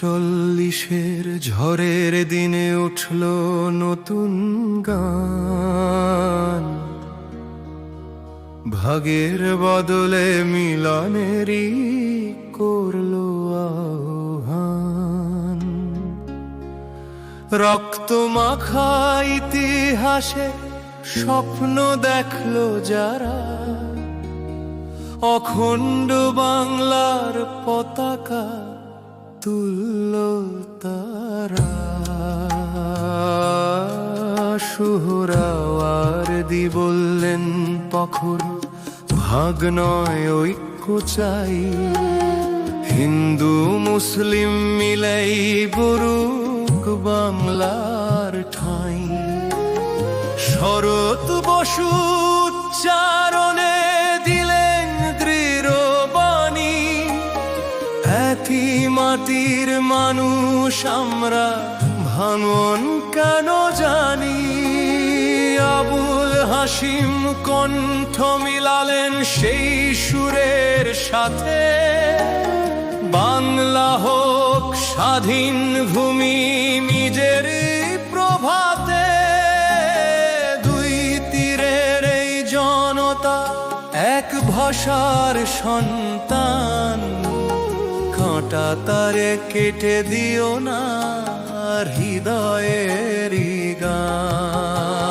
চল্লিশের ঝড়ের দিনে উঠল নতুন গান, ভাগের বদলে মিলনেরই করলো আহ্বান। রক্ত মাখা ইতিহাসে স্বপ্ন দেখলো যারা, অখণ্ড বাংলার পতাকা তুলল তারা। সোহরাওয়ার্দী বললেন পখর ভাগ নয় ঐক্য চাই, হিন্দু মুসলিম মিলাই বরুক বাংলার ঠাঁই। শরৎ বসু উচ্চারণে দিলেন দৃঢ় বাণী, একই মাটির মানুষ আমরা ভাঙন কেন জানি। আবুল হাসিম কণ্ঠ মিলালেন সেই সুরের সাথে, বাংলা হোক স্বাধীন ভূমি নিজের প্রভাতে। দুই তীরের এই জনতা এক ভাষার সন্তান, কাঁটা তারে কেটে দিও না হৃদয়ের গান।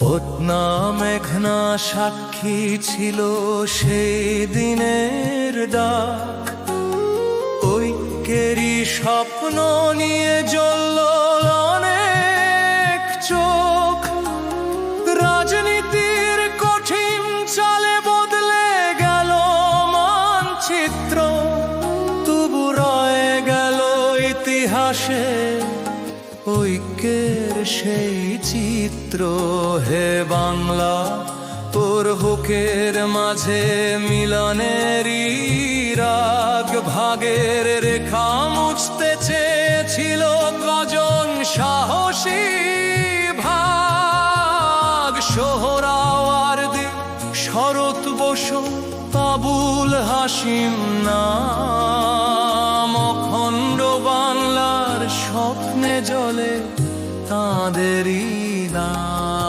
পদ্মা মেঘনা সাক্ষী ছিল সেই দিনের ডাক, ঐক্যেরই স্বপ্ন নিয়ে জ্বলল অনেক চোখ। রাজনীতির কঠিন চালে বদলে গেল মানচিত্র, তবু রয়ে গেল ইতিহাসে ঐক্যের সেই চিত্র। হে বাংলা, তোর বুকের মাঝে মিলনেরই রাগ, ভাগের রেখা মুছতে চেয়েছিল কজন সাহসী ভাগ। সোহরাওয়ার্দী, শরৎ বসু, আবুল হাসিম নাম, অখণ্ড বাংলার স্বপ্নে জ্বলে তাঁদেরই নাম।